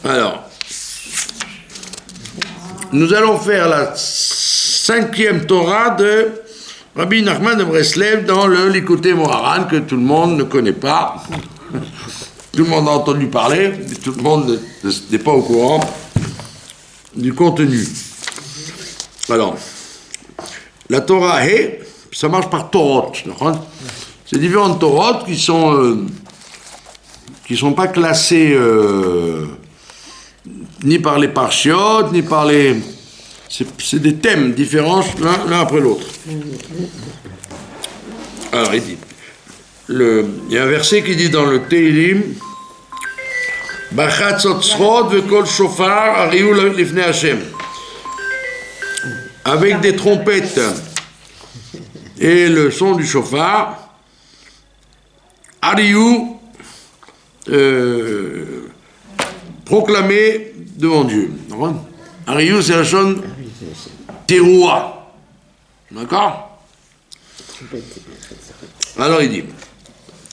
Alors, nous allons faire la 5e Torah de Rabbi Nachman de Breslev dans le Likutei Moharan que tout le monde ne connaît pas. Tout le monde a entendu parler, mais tout le monde n'est pas au courant du contenu. Alors, la Torah est, ça marche par Torot. C'est différentes Torot qui sont pas classées ni par les parchiotes, ni par les... C'est des thèmes différents l'un après l'autre. Alors, il dit... il y a un verset qui dit dans le Teilim Bachatzotzrot vekol shofar ariu lifnei Hashem. Avec des trompettes et le son du shofar, ariu proclamé devant Dieu. Ariu, c'est la chose teroua. D'accord? Alors il dit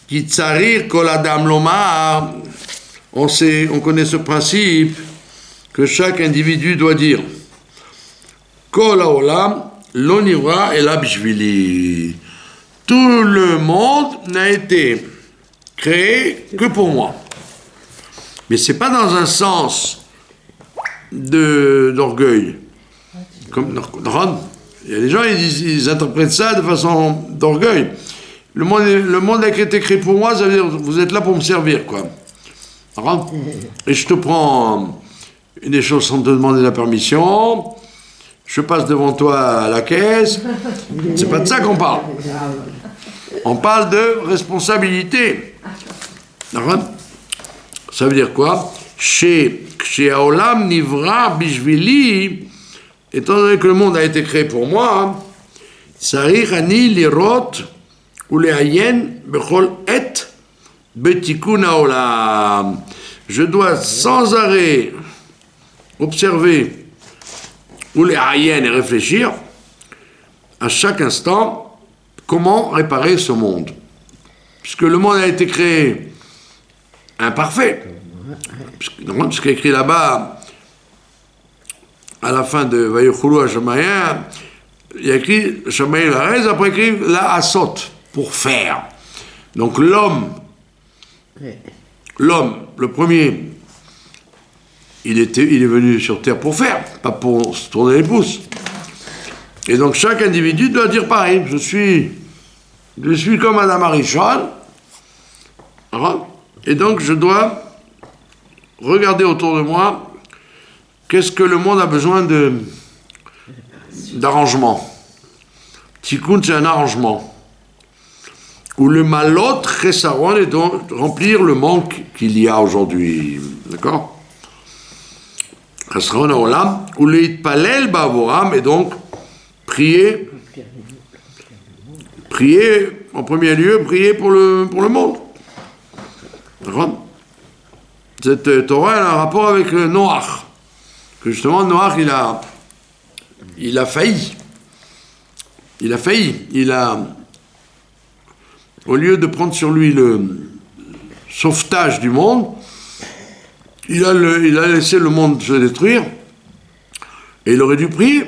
Kitzarir kol adam lomar. On connaît ce principe que chaque individu doit dire Kol haolam lo nivra ela bishvili. Tout le monde n'a été créé que pour moi. Mais c'est pas dans un sens d'orgueil. Comme il y a des gens ils interprètent ça de façon d'orgueil. Le monde a été créé pour moi, ça veut dire vous êtes là pour me servir, quoi. Et je te prends des choses sans te demander la permission, je passe devant toi à la caisse, c'est pas de ça qu'on parle. On parle de responsabilité. Ça veut dire quoi? Chez Haolam Nivra Bishvili, étant donné que le monde a été créé pour moi, Sarich Ani Lirot ou Lehayen Bechol Et Betikun Haolam. Je dois sans arrêt observer ou Lehayen et réfléchir à chaque instant comment réparer ce monde. Puisque le monde a été créé imparfait. Ce qui est écrit là-bas, à la fin de Vayochulu Hashemayim, il y a écrit Shamayim Larez, après écrit la Asot, pour faire. Donc l'homme, le premier, il est venu sur terre pour faire, pas pour se tourner les pouces. Et donc chaque individu doit dire pareil, je suis comme Adam Arishon, et donc je dois regarder autour de moi qu'est-ce que le monde a besoin d'arrangement. Tikkun, c'est un arrangement. Ou le malot chesaron est donc remplir le manque qu'il y a aujourd'hui. D'accord? Chesaron haolam, ou le itpalel ba'avoram, et donc prier en premier lieu, prier pour le monde. D'accord? Cette Torah elle a un rapport avec Noach. Que justement, Noach, il a failli. Au lieu de prendre sur lui le sauvetage du monde, il a laissé le monde se détruire, et il aurait dû prier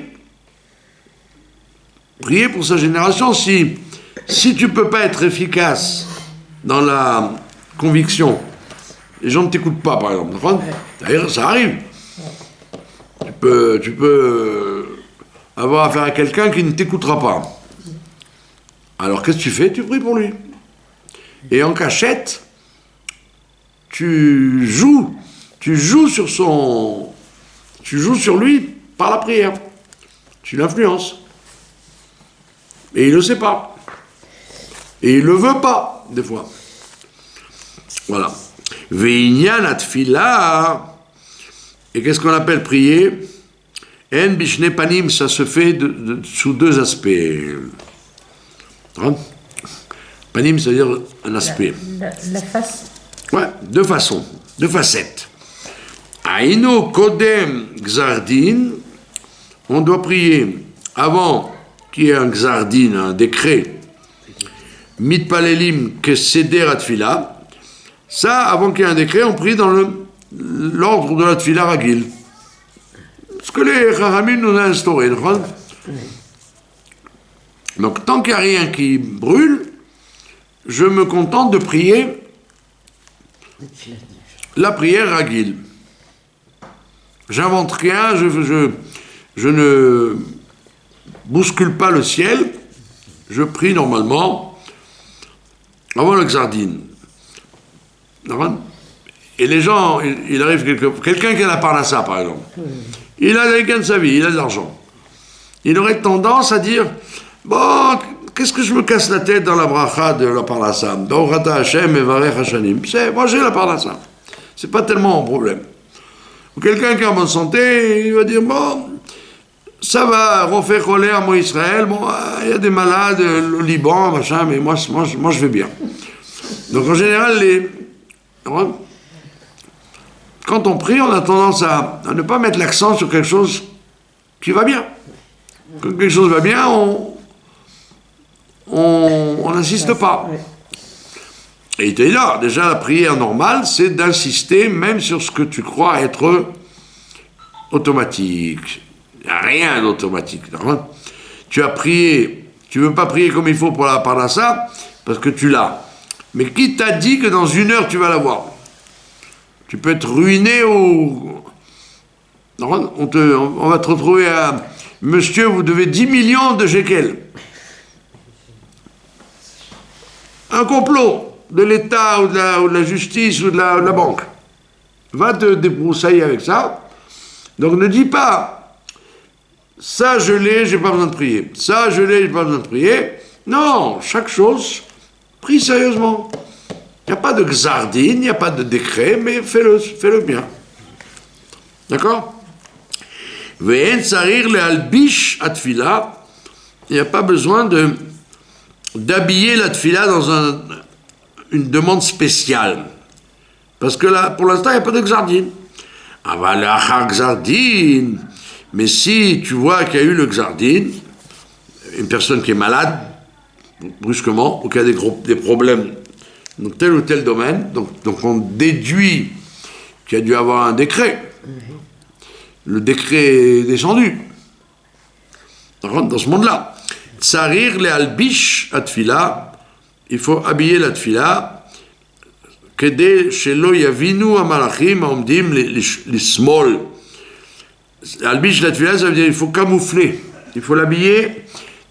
pour sa génération. Si tu peux pas être efficace dans la conviction, les gens ne t'écoutent pas, par exemple. D'ailleurs, ça arrive. Tu peux avoir affaire à quelqu'un qui ne t'écoutera pas. Alors, qu'est-ce que tu fais? Tu pries pour lui. Et en cachette, tu joues sur lui par la prière. Tu l'influences. Et il ne le sait pas. Et il ne le veut pas, des fois. Voilà. Ve'inyan atfila. Et qu'est-ce qu'on appelle prier? En bishne panim, ça se fait sous deux aspects. Panim, c'est-à-dire un aspect. La face. Ouais, deux façons, deux facettes. Aïno kodem gzardin, on doit prier avant qu'il y ait un gzardin, un décret. Mitpalelim ke seder atfila. Ça, avant qu'il y ait un décret, on prie dans le l'ordre de la tfila ragil. Ce que les Chachamim nous ont instauré. Donc, tant qu'il n'y a rien qui brûle, je me contente de prier la prière ragil. J'invente rien, je ne bouscule pas le ciel, je prie normalement avant le Xardin. Et les gens, il arrive quelqu'un qui a la parnassa, par exemple. Il a les gains de sa vie, il a de l'argent. Il aurait tendance à dire, bon, qu'est-ce que je me casse la tête dans la bracha de la parnassa? Dorata Hashem et Varech Hashanim. Moi j'ai la parnassa. C'est pas tellement un problème. Ou quelqu'un qui est en bonne santé, il va dire, bon, ça va, refaire coller à moi Israël, bon, il y a des malades, le Liban, machin, mais moi je vais bien. Donc en général, quand on prie, on a tendance à ne pas mettre l'accent sur quelque chose qui va bien. Quand quelque chose va bien, on n'insiste pas. Et il te dit là, déjà la prière normale, c'est d'insister même sur ce que tu crois être automatique. Il n'y a rien d'automatique. Tu as prié, tu ne veux pas prier comme il faut pour la parnassa, parce que tu l'as. Mais qui t'a dit que dans 1 heure tu vas l'avoir? Tu peux être ruiné ou... On va te retrouver à... Monsieur, vous devez 10 millions de shekels. Un complot de l'État ou de la justice ou de la banque. Va te débroussailler avec ça. Donc ne dis pas, ça je l'ai, j'ai pas besoin de prier. Ça je l'ai, j'ai pas besoin de prier. Non, chaque chose, prie sérieusement. Il n'y a pas de xardin, il n'y a pas de décret, mais fais-le bien. D'accord? Ve'en tsarir le'albish atfila. Il n'y a pas besoin d'habiller la tfila dans une demande spéciale. Parce que là, pour l'instant, il n'y a pas de xardin. Aval achar xardin. Mais si tu vois qu'il y a eu le xardin, une personne qui est malade, brusquement, ou qui a des problèmes dans tel ou tel domaine, donc on déduit qu'il y a dû avoir un décret. Le décret est descendu. Dans ce monde-là. Tsarir le albish atfila, il faut habiller la tfila, kede shelo yavinu amalachim omdim lismol. Albish la tfila, ça veut dire il faut camoufler, il faut l'habiller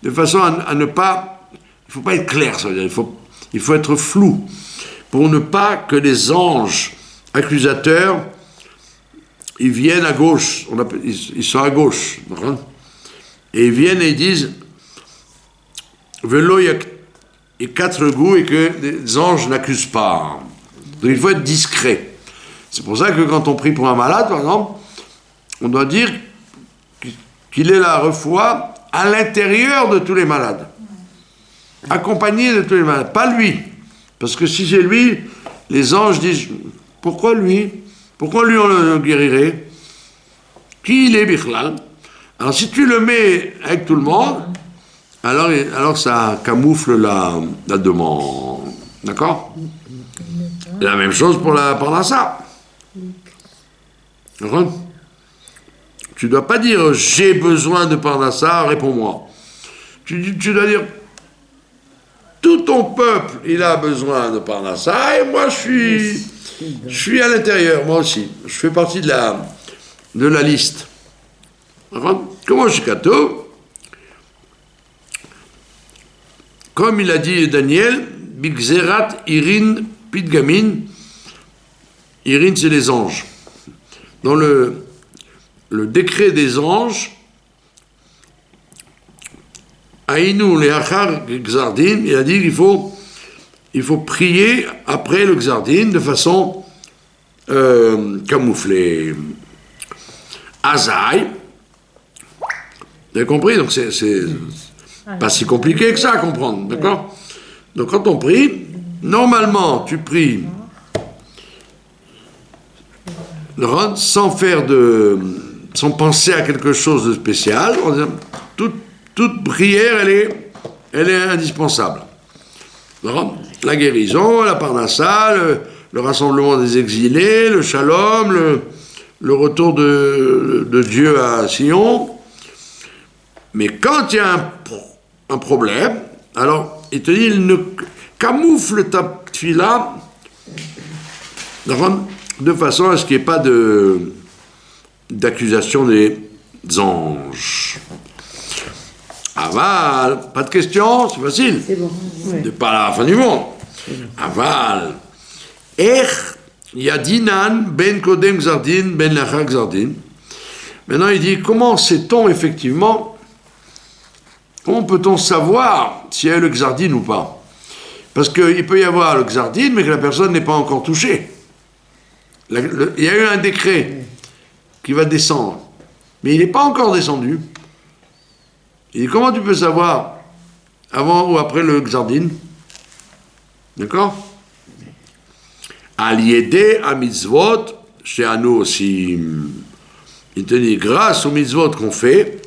de façon à ne pas, il ne faut pas être clair, ça veut dire il faut être flou, pour ne pas que les anges accusateurs ils viennent à gauche, ils sont à gauche, et ils viennent et ils disent Velo, il y a 4 goûts et que les anges n'accusent pas. Donc il faut être discret. C'est pour ça que quand on prie pour un malade, par exemple, on doit dire qu'il est la refoua à l'intérieur de tous les malades. Accompagné de tous les malades, pas lui. Parce que si c'est lui, les anges disent pourquoi lui? Pourquoi lui on le guérirait? Qui il est, Bichlal? Alors si tu le mets avec tout le monde, alors ça camoufle la demande. D'accord? La même chose pour la parnassa. D'accord? Tu ne dois pas dire j'ai besoin de parnassa, réponds-moi. Tu dois dire tout ton peuple, il a besoin de parnassa et moi je suis à l'intérieur, moi aussi. Je fais partie de la liste. Comment je suis catho? Comme il a dit Daniel, Bigzerat Irin Pidgamin, Irin c'est les anges. Dans le décret des anges, Aïnou Leachar Gzardin, il a dit qu'il faut prier après le Gzardin de façon camouflée. Azaï, vous avez compris? Donc c'est pas si compliqué que ça à comprendre, d'accord? Donc quand on prie, normalement tu pries sans penser à quelque chose de spécial. Toute prière, elle est indispensable. La guérison, la parnassa, le rassemblement des exilés, le shalom, le retour de Dieu à Sion. Mais quand il y a un problème, alors il te dit, il ne camoufle ta tefila de façon à ce qu'il n'y ait pas d'accusation des anges. Aval, pas de questions, c'est facile. C'est bon. Ouais. C'est pas la fin du monde. Aval, yadinan ben kodem gzardin ben lacha gzardin. Maintenant il dit, comment sait-on effectivement, comment peut-on savoir s'il y a eu le gzardin ou pas? Parce qu'il peut y avoir le gzardin, mais que la personne n'est pas encore touchée. Il y a eu un décret qui va descendre, mais il n'est pas encore descendu. Et comment tu peux savoir avant ou après le gzardin? D'accord? Al-yedé à mitzvot, chez nous aussi, il te dit, grâce aux mitzvot qu'on fait,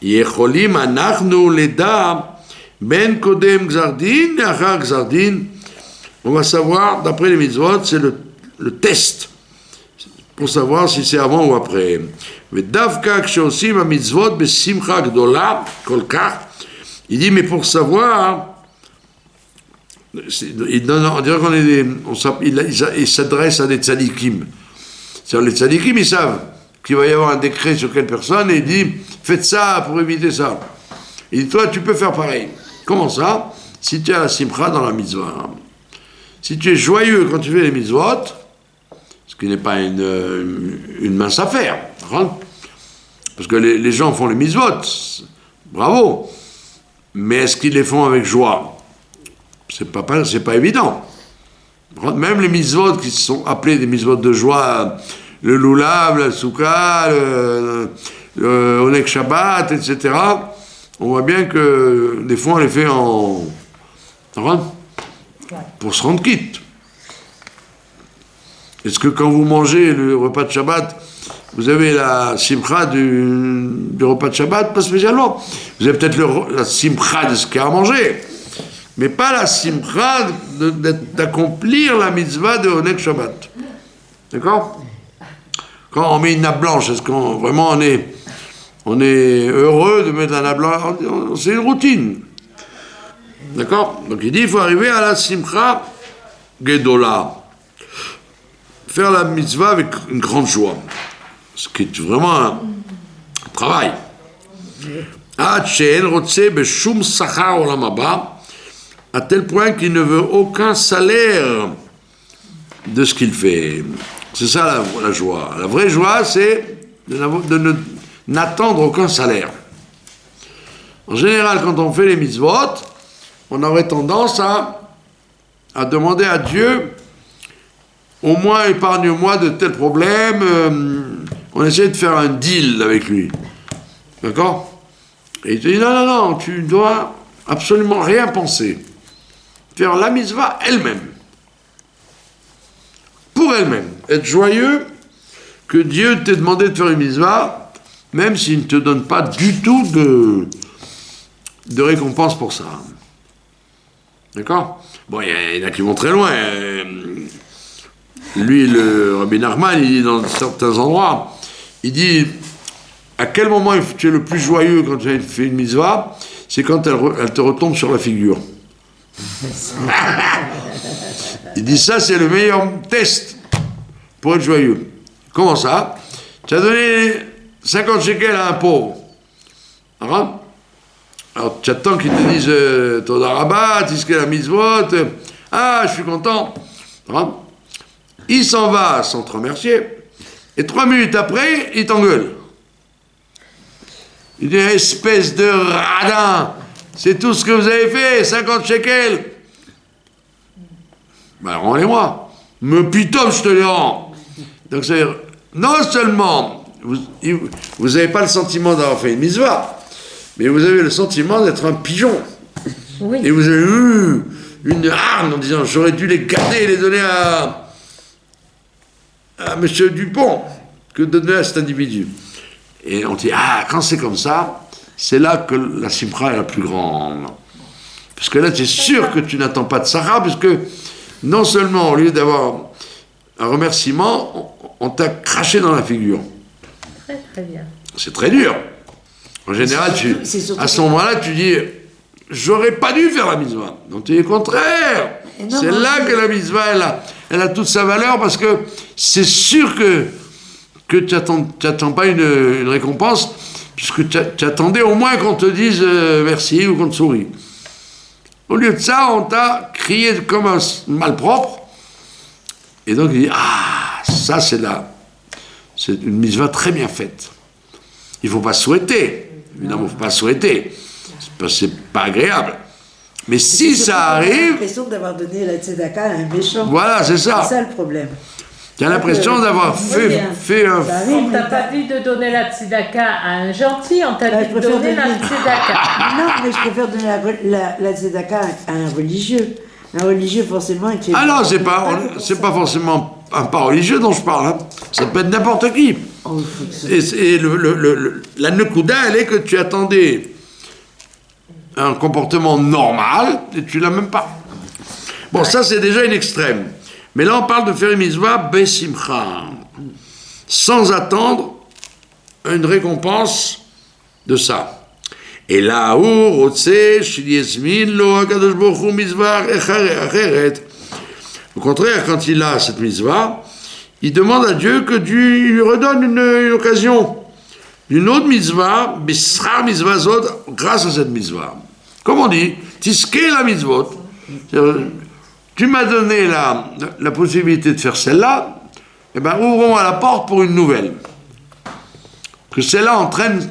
yecholim anachnu leda ben kodem gzardin achar gzardin, on va savoir, d'après les mitzvot, c'est le test, pour savoir si c'est avant ou après. Vedavka kshosim a mitzvot besimcha gdola kolkach, il dit, mais pour savoir, on dirait qu'on est il s'adresse à des tzadikim. C'est-à-dire les tzadikim, ils savent qu'il va y avoir un décret sur quelle personne, et il dit, faites ça pour éviter ça. Il dit, toi, tu peux faire pareil. Comment ça? Si tu as la simcha dans la mitzvah. Si tu es joyeux quand tu fais les mitzvot, ce qui n'est pas une mince affaire, parce que les gens font les mitzvot, bravo, mais est-ce qu'ils les font avec joie? C'est pas évident. Même les mitzvot qui sont appelés des mitzvot de joie, le lulav, le soukha, le onek shabbat, etc., on voit bien que des fois on les fait pour se rendre quitte. Est-ce que quand vous mangez le repas de Shabbat, vous avez la simcha du repas de Shabbat? Pas spécialement. Vous avez peut-être la simcha de ce qu'il y a à manger, mais pas la simcha d'accomplir la mitzvah de Onek Shabbat. D'accord? Quand on met une nappe blanche, est-ce qu'on vraiment on est heureux de mettre la nappe blanche? C'est une routine. D'accord? Donc il dit, il faut arriver à la simcha gedola. Faire la mitzvah avec une grande joie. Ce qui est vraiment un travail. À tel point qu'il ne veut aucun salaire de ce qu'il fait. C'est ça la joie. La vraie joie, c'est de n'attendre aucun salaire. En général, quand on fait les mitzvot, on aurait tendance à demander à Dieu, au moins épargne-moi de tels problèmes. On essaie de faire un deal avec lui. D'accord? Et il te dit, non, tu dois absolument rien penser. Faire la mitzvah elle-même. Pour elle-même. Être joyeux que Dieu t'ait demandé de faire une mitzvah, même s'il ne te donne pas du tout de récompense pour ça. D'accord? Bon, il y en a qui vont très loin. Lui, le Rabbi Nachman, il dit dans certains endroits, il dit, à quel moment tu es le plus joyeux quand tu as fait une mitzvah? C'est quand elle te retombe sur la figure. Il dit, ça, c'est le meilleur test pour être joyeux. Comment ça? Tu as donné 50 shekels à un pauvre. Alors, tu attends qu'il te dise Toda Rabba, Tiske la mitzvot, ah, je suis content. Il s'en va sans te remercier, et 3 minutes après, il t'engueule. Il dit, espèce de radin, c'est tout ce que vous avez fait, 50 shekels. Ben, rends-les-moi. Mais putain, je te les rends. Donc, c'est-à-dire, non seulement, vous n'avez pas le sentiment d'avoir fait une mitzvah, mais vous avez le sentiment d'être un pigeon. Oui. Et vous avez eu une hargne en disant, j'aurais dû les garder et les donner à M. Dupont que de donner à cet individu. Et on dit, quand c'est comme ça, c'est là que la simcha est la plus grande. Parce que là, tu es sûr que tu n'attends pas de Sarah, parce que non seulement au lieu d'avoir un remerciement, on t'a craché dans la figure. Très très bien. C'est très dur. En général, à ce moment-là, tu dis, j'aurais pas dû faire la mitzvah. Donc tu dis le contraire. C'est là que la mitzvah, elle a toute sa valeur, parce que c'est sûr que tu n'attends pas une récompense, puisque tu attendais au moins qu'on te dise merci ou qu'on te sourie. Au lieu de ça, on t'a crié comme un malpropre, et donc il dit, ça c'est une mitzvah très bien faite. Il ne faut pas souhaiter, évidemment, il ne faut pas souhaiter, c'est pas agréable. Mais si ça arrive... Tu as l'impression d'avoir donné la tzedaka à un méchant. Voilà, c'est ça. C'est ça le problème. Tu as l'impression d'avoir fait un... On t'a pas dit de donner la tzedaka à un gentil, on t'a dit de donner la tzedaka. Non, mais je préfère donner la tzedaka à un religieux. Un religieux, forcément... Ah non, c'est pas forcément un pas religieux dont je parle. Hein. Ça peut être n'importe qui. Et la nekuda, elle est que tu attendais un comportement normal et tu l'as même pas. Bon, ça c'est déjà une extrême. Mais là on parle de faire une mitzvah besimcha, sans attendre une récompense de ça. Et là où rotse shiliyesmin lo hakadosh baruch hu mitzvah acheret. Au contraire, quand il a cette mitzvah, il demande à Dieu que Dieu lui redonne une occasion. Une autre mitzvah, bisra mitzvah zod, grâce à cette mitzvah. Comme on dit, tiske la mitzvot. Tu m'as donné la possibilité de faire celle-là, eh bien ouvrons à la porte pour une nouvelle. Que celle-là entraîne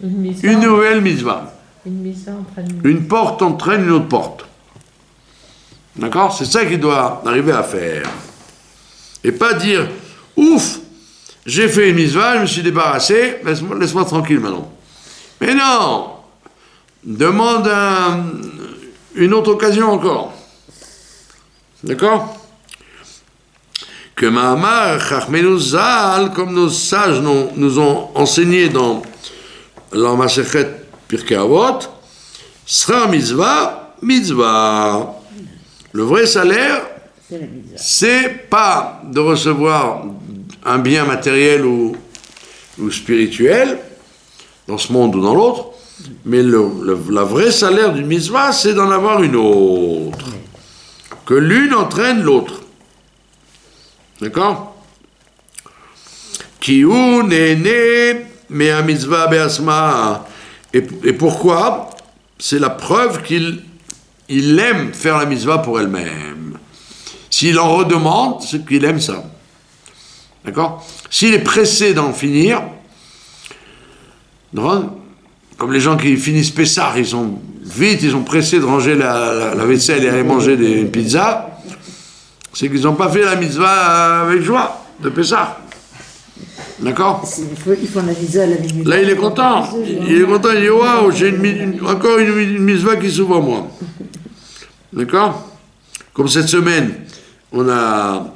une nouvelle mitzvah. Une porte entraîne une autre porte. D'accord? C'est ça qu'il doit arriver à faire. Et pas dire, ouf, j'ai fait une mitzvah, je me suis débarrassé, laisse-moi tranquille maintenant. Mais non, demande une autre occasion encore. D'accord? Que Mahamar Chachmenu Zal, comme nos sages nous ont enseigné dans la Masechet Pirkei Avot, sera mitzvah, mitzvah. Le vrai salaire, c'est pas de recevoir un bien matériel ou spirituel, dans ce monde ou dans l'autre, mais la vraie salaire d'une mitzvah, c'est d'en avoir une autre. Que l'une entraîne l'autre. D'accord? Kiou nene mais un mitzvah be'asma. Et pourquoi? C'est la preuve qu'il aime faire la mitzvah pour elle-même. S'il en redemande, c'est qu'il aime ça. D'accord? S'il est pressé d'en finir, comme les gens qui finissent Pessah, ils sont pressés de ranger la vaisselle et aller manger des pizzas, c'est qu'ils n'ont pas fait la mitzvah avec joie de Pessah. D'accord? Ils font la mitzvah à la minute. Là, il est content. Il est content, il dit waouh, j'ai encore une mitzvah qui s'ouvre à moi. D'accord? Comme cette semaine, on a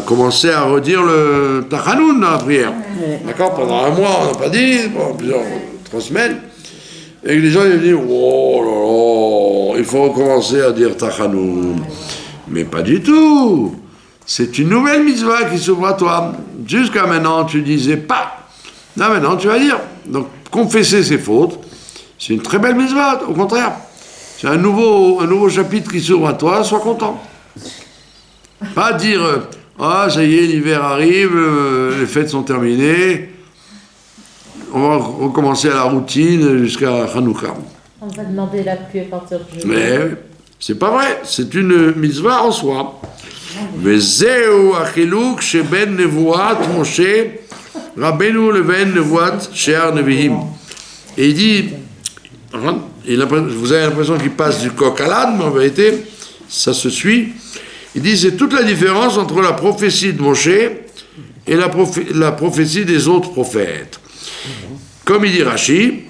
commencé à redire le Tachanoun dans la prière. D'accord? Pendant un mois, on n'a pas dit, pendant 3 semaines. Et que les gens ils disent, oh là là, il faut recommencer à dire Tachanoun. Mais pas du tout. C'est une nouvelle mitzvah qui s'ouvre à toi. Jusqu'à maintenant, tu disais pas. Là, maintenant, tu vas dire. Donc, confesser ses fautes, c'est une très belle mitzvah, au contraire. C'est un nouveau chapitre qui s'ouvre à toi, sois content. Pas dire, ça y est, l'hiver arrive, les fêtes sont terminées, on va recommencer à la routine jusqu'à Hanouka. On va demander la pluie à partir de juillet. Mais c'est pas vrai, c'est une mitzvah en soi. Vezeu achiluk sheben nevuat Moshe Rabbeinu leben nevuat she'ar nevi'im. Et il dit, vous avez l'impression qu'il passe du coq à l'âne, mais en vérité, ça se suit. Il dit, c'est toute la différence entre la prophétie de Moshe et la prophétie des autres prophètes. Comme il dit Rashi,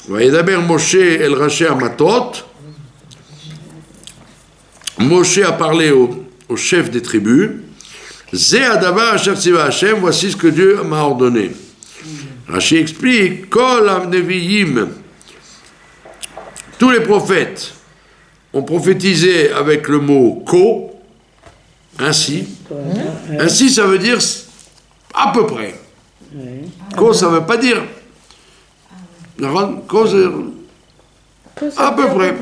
Vayedaber Moshe el Rashi Amatot, Moshe a parlé au chef des tribus, Ze Adavar Asher Tziva Hashem, voici ce que Dieu m'a ordonné. Rashi explique, Kol Nevi'im, tous les prophètes on prophétisait avec le mot ko, ainsi. Ainsi, ça veut dire à peu près. Ko, ça ne veut pas dire. Ko, c'est à peu près.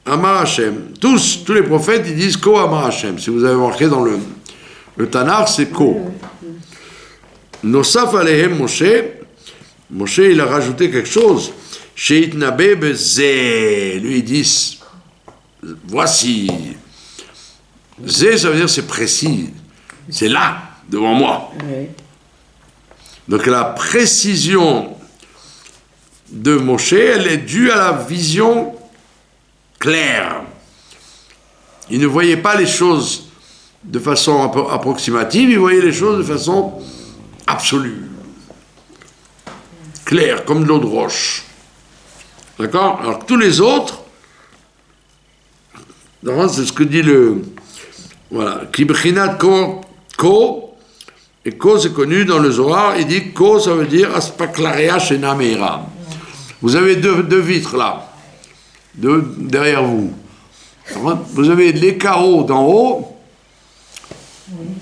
Amar Hashem. Tous les prophètes, ils disent Ko Amar Hashem. Si vous avez marqué dans le Tanakh, c'est Ko. Nosaf Alehem Moshe. Moshe, il a rajouté quelque chose. Sheit Nabe Bezeh. Lui, il dit voici. Zé, ça veut dire c'est précis. C'est là, devant moi. Donc la précision de Moshe, elle est due à la vision claire. Il ne voyait pas les choses de façon approximative, il voyait les choses de façon absolue. Claire, comme de l'eau de roche. D'accord? Alors que tous les autres, c'est ce que dit le... Voilà. Kibrinat ko, et ko c'est connu dans le Zohar, il dit ko ça veut dire aspaklaria shena meira. Vous avez deux vitres là, derrière vous. Vous avez les carreaux d'en haut.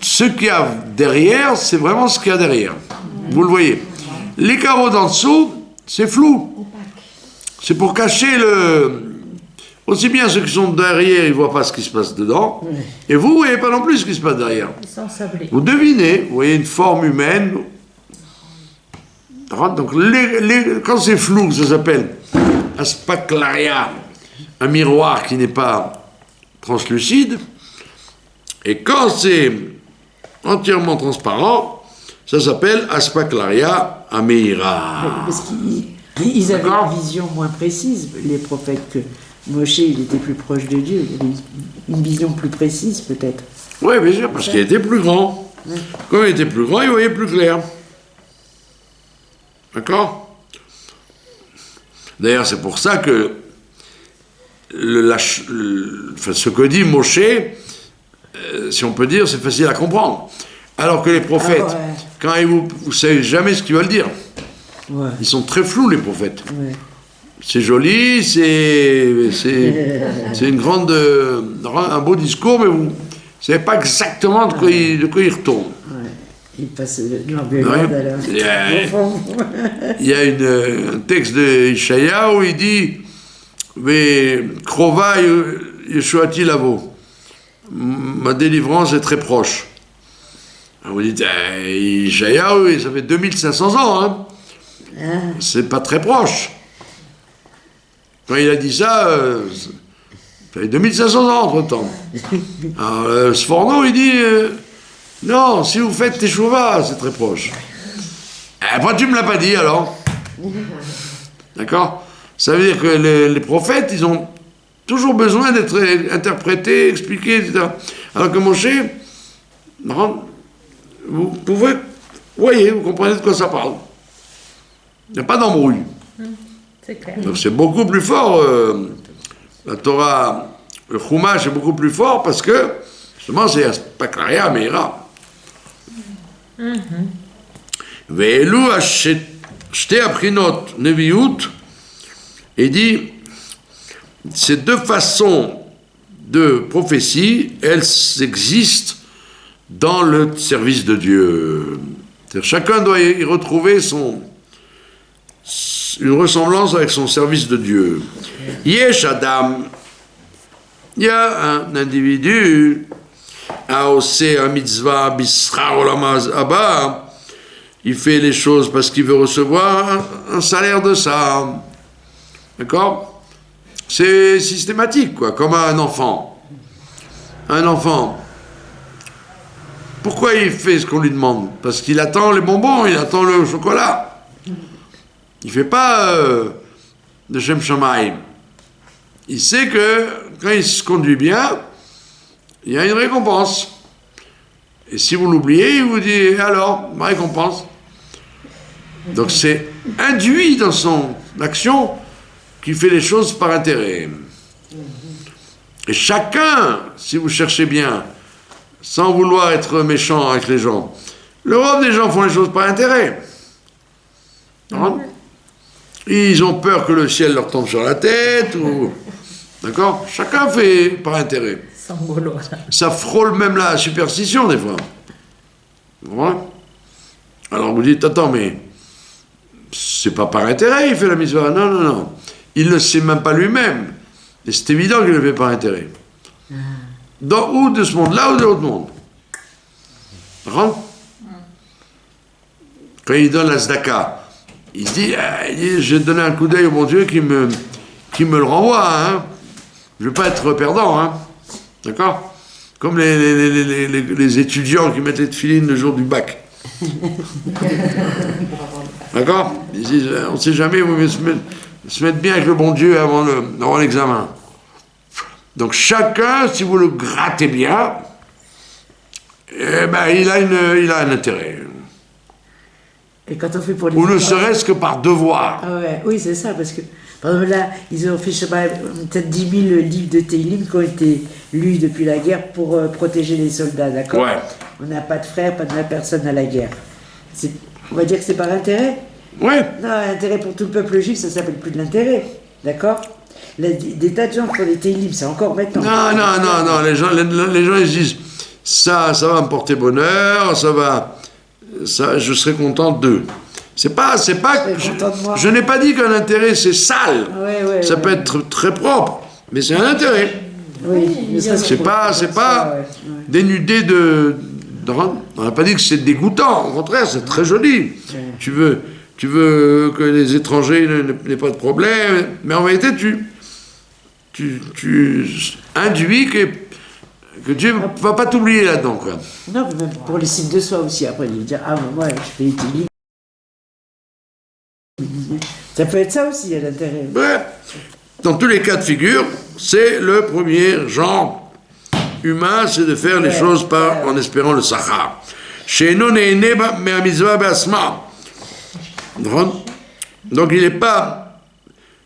Ce qu'il y a derrière, c'est vraiment ce qu'il y a derrière. Vous le voyez. Les carreaux d'en dessous, c'est flou. C'est pour cacher le... Aussi bien ceux qui sont derrière, ils ne voient pas ce qui se passe dedans. Et vous ne voyez pas non plus ce qui se passe derrière. Ils sont sablés. Vous devinez, vous voyez une forme humaine. Donc, quand c'est flou, ça s'appelle aspaklaria, un miroir qui n'est pas translucide. Et quand c'est entièrement transparent, ça s'appelle aspaklaria ameira. Parce qu'ils avaient une vision moins précise, les prophètes, que Moshe, il était plus proche de Dieu. Il avait une vision plus précise, peut-être. Oui, bien sûr, parce qu'il était plus grand. Comme il était plus grand, il voyait plus clair. D'accord? D'ailleurs, c'est pour ça que ce que dit Moshe, si on peut dire, c'est facile à comprendre. Alors que les prophètes, quand vous ne savez jamais ce qu'ils veulent dire. Ils sont très flous, les prophètes. C'est joli, c'est une grande, un beau discours, mais vous ne savez pas exactement de quoi il retourne. Il passe l'engueulade à la... Il y a un texte de Ishaïa où il dit mais Krova Yeshuati Lavo, ma délivrance est très proche. Alors vous dites Ishaïa, ça fait 2500 ans, hein. C'est pas très proche. Quand il a dit ça, ça fait 2500 ans entre temps. Alors Sforno, il dit non, si vous faites Teshuvah, c'est très proche. Pourquoi tu ne me l'as pas dit alors? D'accord? Ça veut dire que les prophètes, ils ont toujours besoin d'être interprétés, expliqués, etc. Alors que Moshe, vous pouvez, vous comprenez de quoi ça parle. Il n'y a pas d'embrouille. C'est clair. Donc c'est beaucoup plus fort. La Torah, le Chumash est beaucoup plus fort parce que, justement, c'est Aspaklaria Meira. Ve'elu shte aprinot neviut, et dit, ces deux façons de prophétie, elles existent dans le service de Dieu. C'est-à-dire, chacun doit y retrouver une ressemblance avec son service de Dieu. Yesh Adam, il y a un individu, Aosé a mitzvah bisra olamaz abba, il fait les choses parce qu'il veut recevoir un salaire de ça. D'accord? C'est systématique, quoi, comme un enfant. Un enfant, pourquoi il fait ce qu'on lui demande? Parce qu'il attend les bonbons, il attend le chocolat. Il ne fait pas de Shem Shamaim. Il sait que quand il se conduit bien, il y a une récompense. Et si vous l'oubliez, il vous dit alors, ma récompense. Donc c'est induit dans son action qu'il fait les choses par intérêt. Et chacun, si vous cherchez bien, sans vouloir être méchant avec les gens, le rôle des gens font les choses par intérêt. ils ont peur que le ciel leur tombe sur la tête, ou... D'accord? Chacun fait par intérêt. Ça frôle même la superstition, des fois. Voilà. Alors vous dites, attends, mais c'est pas par intérêt, il fait la mitzvah. Non, non, non. Il ne sait même pas lui-même. Et c'est évident qu'il le fait par intérêt. Ou de ce monde-là, ou de l'autre monde. D'accord? Quand il donne la tzedaka, il se dit, je vais donner un coup d'œil au bon Dieu qui me le renvoie, hein. Je ne veux pas être perdant, hein. D'accord? Comme les étudiants qui mettent les tefilines le jour du bac. D'accord? Ils disent, on ne sait jamais, vous se mettre bien avec le bon Dieu avant l'examen. Donc chacun, si vous le grattez bien, eh ben, il a un intérêt. Et quand on fait pour les ou ne serait-ce que par devoir. Ah ouais, oui, c'est ça, parce que par exemple, là, ils ont fait, je sais pas, peut-être 10 000 livres de Teilim qui ont été lus depuis la guerre pour protéger les soldats, d'accord? Ouais. On n'a pas de frères, pas de personne à la guerre. On va dire que c'est par intérêt? Ouais. Non, l'intérêt pour tout le peuple juif, ça s'appelle plus de l'intérêt, d'accord? Des tas de gens font des Teilim, c'est encore maintenant. Non, les gens ils disent, ça va me porter bonheur, je serai content d'eux. C'est pas je n'ai pas dit qu'un intérêt c'est sale. Ça peut être très propre, mais c'est un intérêt. Oui, c'est pas dénudé de on n'a pas dit que c'est dégoûtant, au contraire, c'est très joli. Tu veux que les étrangers n'aient pas de problème, mais en réalité tu induis que Dieu ne va pas t'oublier là-dedans, quoi. Non, mais même pour les signes de soi aussi, après, il va dire, moi, je fais les Teilim. Ça peut être ça aussi, à l'intérêt. Ouais. Dans tous les cas de figure, c'est le premier genre humain, c'est de faire les choses en espérant le Sachar. Chez nous, donc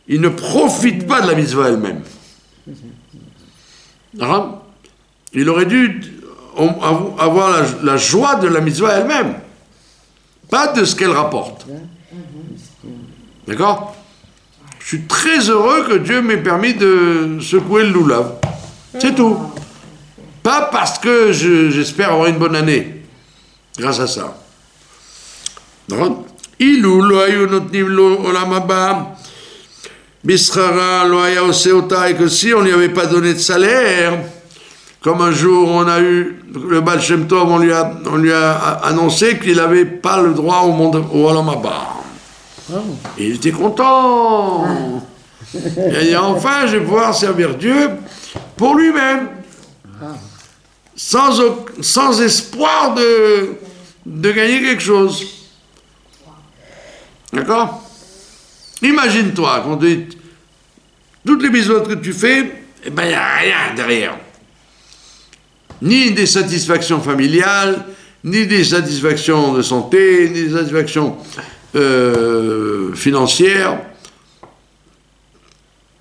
il ne profite pas de la mitzvah elle-même. Il aurait dû avoir la joie de la mitzvah elle-même, pas de ce qu'elle rapporte. D'accord? Je suis très heureux que Dieu m'ait permis de secouer le loulav. C'est tout. Pas parce que j'espère avoir une bonne année, grâce à ça. D'accord? Ilou lo ayu notnim lo olam haba bischara lo haya oseh ota, et que si on lui avait pas donné de salaire, comme un jour on a eu le Baal Shem Tov, on lui a annoncé qu'il n'avait pas le droit au olam haba. Et il était content. Et enfin, je vais pouvoir servir Dieu pour lui-même, sans espoir de gagner quelque chose. D'accord? Imagine-toi, quand toutes les bisouettes que tu fais, eh ben, il n'y a rien derrière. Ni des satisfactions familiales, ni des satisfactions de santé, ni des satisfactions financières.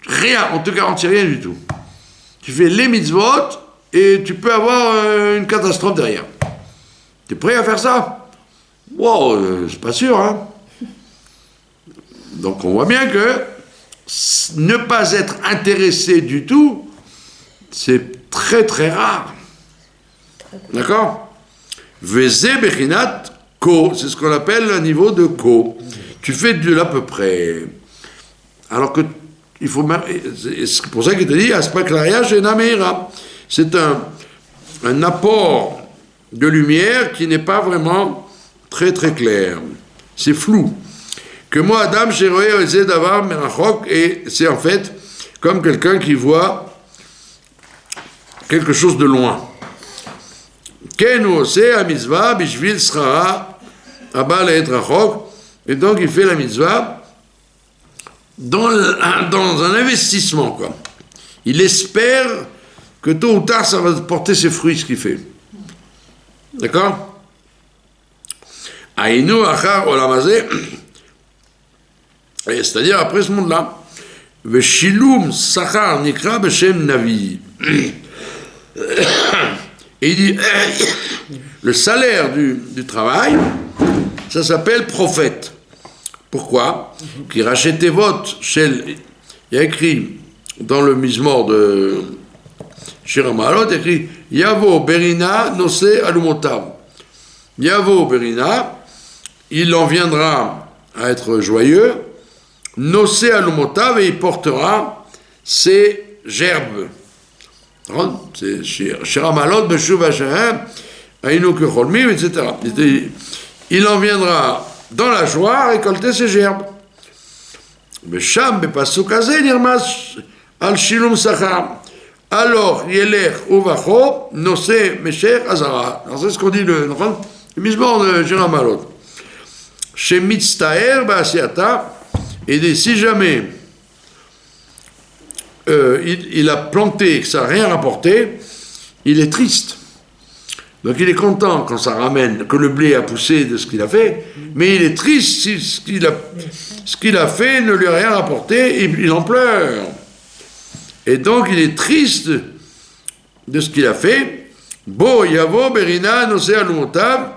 Rien, on ne te garantit rien du tout. Tu fais les mitzvot et tu peux avoir une catastrophe derrière. Tu es prêt à faire ça? Wow, c'est pas sûr, hein? Donc on voit bien que ne pas être intéressé du tout, c'est très très rare. D'accord? Vezé bechinat ko, c'est ce qu'on appelle un niveau de ko. Tu fais de l'à peu près. Alors que il faut même, c'est pour ça qu'il te dit Aspaklaria chez Nameira. C'est un apport de lumière qui n'est pas vraiment très très clair. C'est flou. Que moi, Adam, j'ai réalisé d'avoir Merachok, et c'est en fait comme quelqu'un qui voit quelque chose de loin. Kenu ose a mitzvah bishvil schara abal et rachok, et donc il fait la mitzvah dans un investissement, quoi. Il espère que tôt ou tard ça va porter ses fruits, ce qu'il fait. D'accord? Aïnou achar olamazé, c'est-à-dire après ce monde-là. Veshilum sachar nikra b'shem navi. Et il dit, le salaire du travail, ça s'appelle prophète. Pourquoi? Qui rachetait vote il y a écrit dans le Mizmor de Shir Ma'alot, il y a écrit Yavo Berina Nose Alumotav. Yavo Berina, il en viendra à être joyeux, Nose Alumotav, et il portera ses gerbes. C'est Shir Ma'alot, Beshuv Hashem, Ainu Kecholmim, etc. Il en viendra dans la joie à récolter ses gerbes. Besham bepasuk hazeh nirmas al shilum sachar. Alors yelech uvacho nose meshech azara. Alors c'est ce qu'on dit le Mizmor de Shir Ma'alot. Chez mitztaer ba'asiata, et si jamais il a planté que ça n'a rien rapporté, il est triste. Donc il est content quand ça ramène, que le blé a poussé de ce qu'il a fait, mais il est triste si ce qu'il a fait ne lui a rien rapporté, et il en pleure. Et donc il est triste de ce qu'il a fait. Bo yavo berina nose alumotav.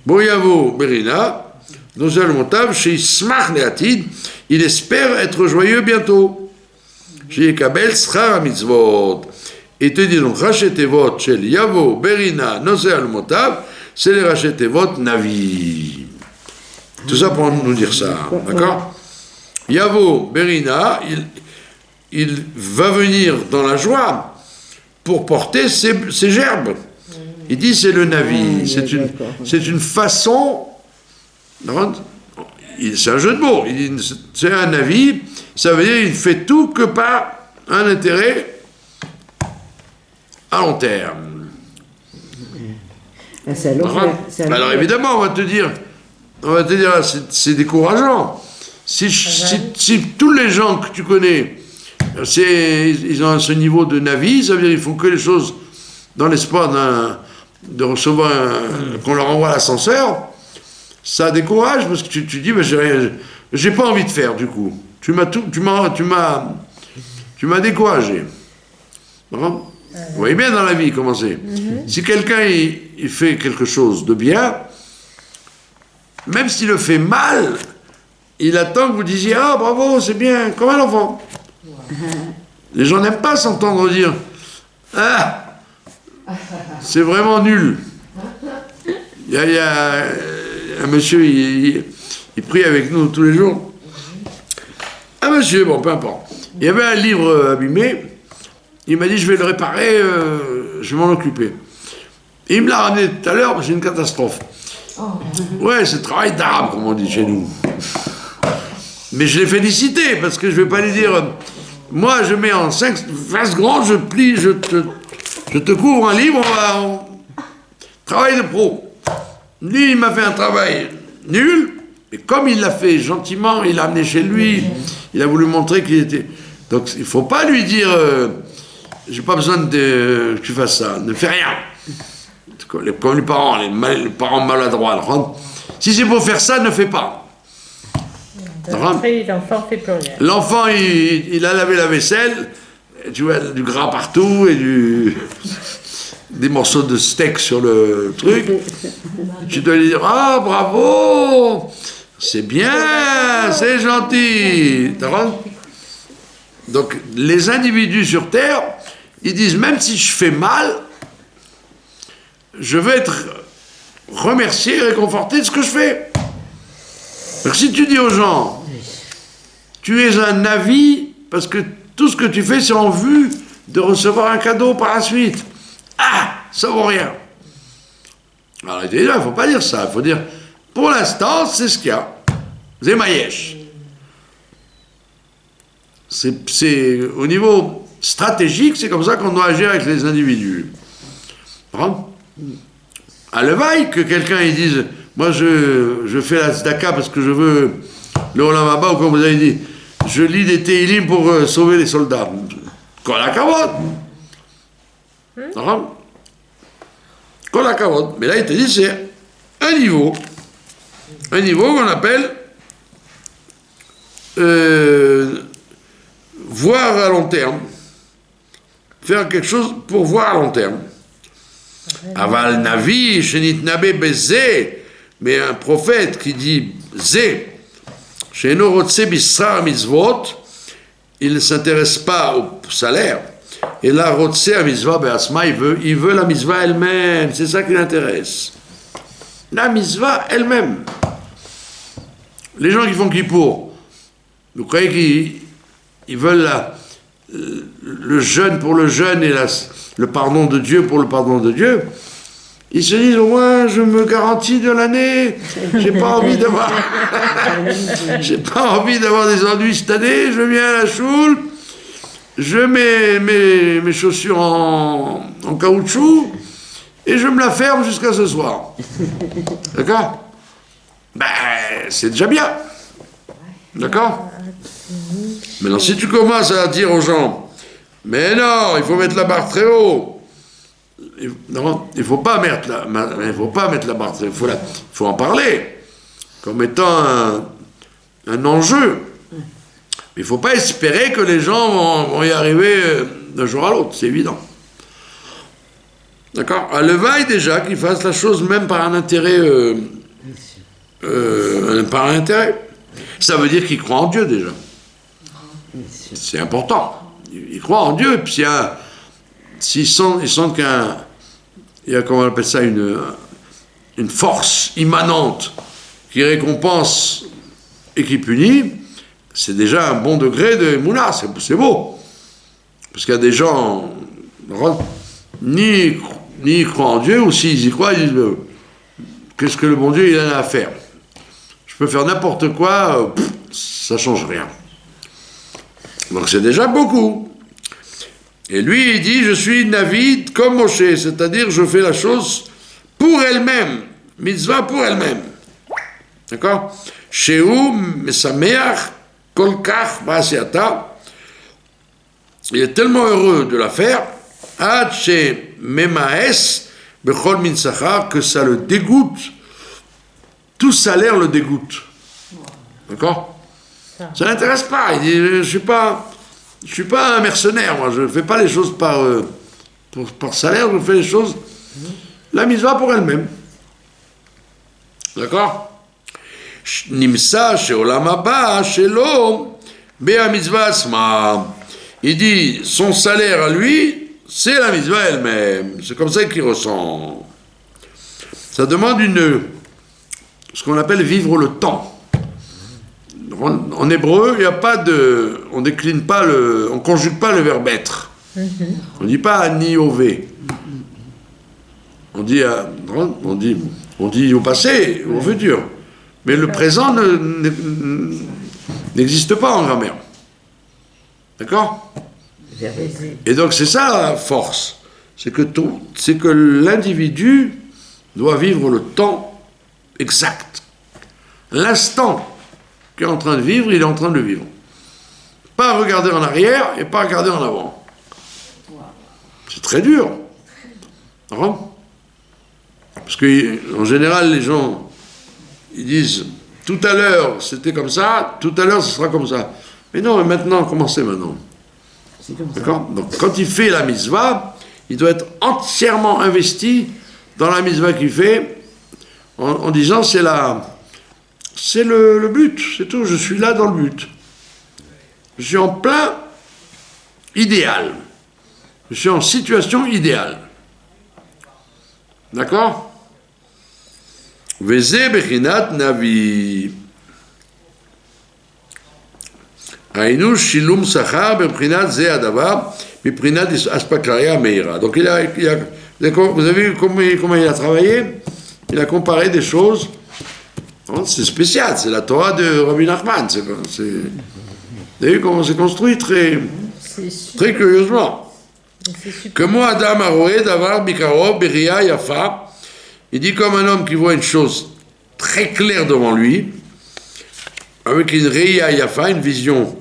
Bo yavo berina nose alumotav chez smach leatid. Il espère être joyeux bientôt. Chez kabel schar mitzvot. Et te dit donc, Rachetevot shel Yavo, Berina, Nose al-Motav, c'est les Rachetevot Navi. Tout ça pour nous dire ça, d'accord? Yavo, Berina, il va venir dans la joie pour porter ses gerbes. Il dit c'est le Navi, c'est une façon, c'est un jeu de mots, il dit c'est un Navi, ça veut dire il fait tout que par un intérêt à long terme. Alors évidemment, on va te dire, c'est décourageant. Si tous les gens que tu connais, ils ont ce niveau de Navi, ça veut dire qu'ils font que les choses dans l'espoir de recevoir qu'on leur envoie l'ascenseur, ça décourage parce que tu dis, mais j'ai pas envie de faire du coup. Tu m'as découragé. Vous voyez bien dans la vie comment c'est. Si quelqu'un il fait quelque chose de bien, même s'il le fait mal, il attend que vous disiez ah bravo, c'est bien, comme un enfant. Les gens n'aiment pas s'entendre dire ah c'est vraiment nul. Il y a un monsieur, il prie avec nous tous les jours. Un monsieur, bon peu importe. Il y avait un livre abîmé. Il m'a dit, je vais le réparer, je vais m'en occuper. Et il me l'a ramené tout à l'heure, c'est une catastrophe. Ouais, c'est travail d'arabe, comme on dit chez nous. Mais je l'ai félicité, parce que je ne vais pas lui dire, moi je mets en 5 faces grandes, je plie, je te couvre un livre, travail de pro. Lui, il m'a fait un travail nul, mais comme il l'a fait gentiment, il l'a amené chez lui, il a voulu montrer qu'il était... Donc il ne faut pas lui dire... j'ai pas besoin que tu fasses ça, ne fais rien. Comme les parents maladroits. Si c'est pour faire ça, ne fais pas. Après, l'enfant fait plus rien. L'enfant, il a lavé la vaisselle, tu vois, du gras partout et des morceaux de steak sur le truc. Tu dois lui dire, ah, bravo, c'est bien, c'est gentil. Donc, les individus sur Terre, ils disent, même si je fais mal, je veux être remercié, réconforté de ce que je fais. Donc, si tu dis aux gens, tu es un Navi, parce que tout ce que tu fais, c'est en vue de recevoir un cadeau par la suite. Ah, ça vaut rien. Alors, il ne faut pas dire ça, il faut dire, pour l'instant, c'est ce qu'il y a. C'est Maïesh. C'est au niveau stratégique, c'est comme ça qu'on doit agir avec les individus. À Levaille, que quelqu'un il dise, moi je fais la tzedaka parce que je veux le Olam Haba, ou comme vous avez dit, je lis des Teilim pour sauver les soldats. Kol hakavod. Kol hakavod. Mais là il te dit c'est un niveau qu'on appelle voir à long terme, faire quelque chose pour voir à long terme. Aval navi shenitnabe beze Mais un prophète qui dit Zé, she'eno rotse bisrar mitzvot, il ne s'intéresse pas au salaire. Et là, rotse a mitzvah be'asma, il veut la mitzvah elle-même. C'est ça qui l'intéresse. La mitzvah elle-même. Les gens qui font Kippour, vous croyez qu'ils veulent le jeûne pour le jeûne et le pardon de Dieu pour le pardon de Dieu? Ils se disent, au moins, je me garantis de l'année. J'ai pas envie d'avoir des ennuis cette année. Je viens à la choule, je mets mes chaussures en caoutchouc et je me la ferme jusqu'à ce soir. D'accord? Ben, c'est déjà bien. D'accord? Maintenant, si tu commences à dire aux gens, mais non, il faut mettre la barre très haut. Non, il ne faut pas mettre la barre très haut. Il faut en parler comme étant un enjeu. Il ne faut pas espérer que les gens vont y arriver d'un jour à l'autre, c'est évident. D'accord? À levaille déjà qu'ils fassent la chose même par un intérêt. Par un intérêt. Ça veut dire qu'ils croient en Dieu déjà. C'est important. Ils croient en Dieu. Puis s'ils sentent qu'il y a, comment on appelle ça, une force immanente qui récompense et qui punit, c'est déjà un bon degré de mouna, c'est beau. Parce qu'il y a des gens, ni ils croient en Dieu, ou s'ils y croient, ils disent, qu'est-ce que le bon Dieu il en a à faire? Je peux faire n'importe quoi, ça change rien. Donc c'est déjà beaucoup. Et lui, il dit, je suis Navid comme Moshe, c'est-à-dire je fais la chose pour elle-même, mitzvah pour elle-même. D'accord? Shehu mesameach kolkach ba'asiyata, il est tellement heureux de la faire, ad she memaes bechol min sachar, que ça le dégoûte, tout salaire le dégoûte. D'accord? Ça l'intéresse pas, il dit, je suis pas un mercenaire, moi, je ne fais pas les choses par salaire, je fais les choses, la mitzvah pour elle-même. D'accord? Nimsa she'olam haba shelo be'a mitzvah asma. Il dit, son salaire à lui, c'est la mitzvah elle-même. C'est comme ça qu'il ressent. Ça demande ce qu'on appelle vivre le temps. En hébreu, il n'y a pas on décline pas on conjugue pas le verbe être. On dit pas ni au v. On dit au passé, au futur. Mais le présent n'existe pas en grammaire. D'accord? Et donc c'est ça la force. C'est que l'individu doit vivre le temps exact. L'instant qu'il est en train de vivre, il est en train de le vivre. Pas regarder en arrière et pas regarder en avant. C'est très dur. Parce qu'en général, les gens, ils disent, tout à l'heure, c'était comme ça, tout à l'heure, ce sera comme ça. Mais non, mais maintenant, comment c'est maintenant? D'accord? Donc, quand il fait la mitzvah, il doit être entièrement investi dans la mitzvah qu'il fait, en disant, c'est le but, c'est tout, je suis là dans le but. Je suis en plein idéal. Je suis en situation idéale. D'accord? Veze bechinat navi. Aïnou shilum sachar bechinat ze adava, bechinat aspaklaria meira. Donc vous avez vu comment il a travaillé? Il a comparé des choses. C'est spécial, c'est la Torah de Rabbi Nachman. Vous avez vu comment c'est construit très curieusement. Comme Adam Aroé d'avoir Bikaro, Beria, Yafa, il dit comme un homme qui voit une chose très claire devant lui, avec une Reya Yafa, une vision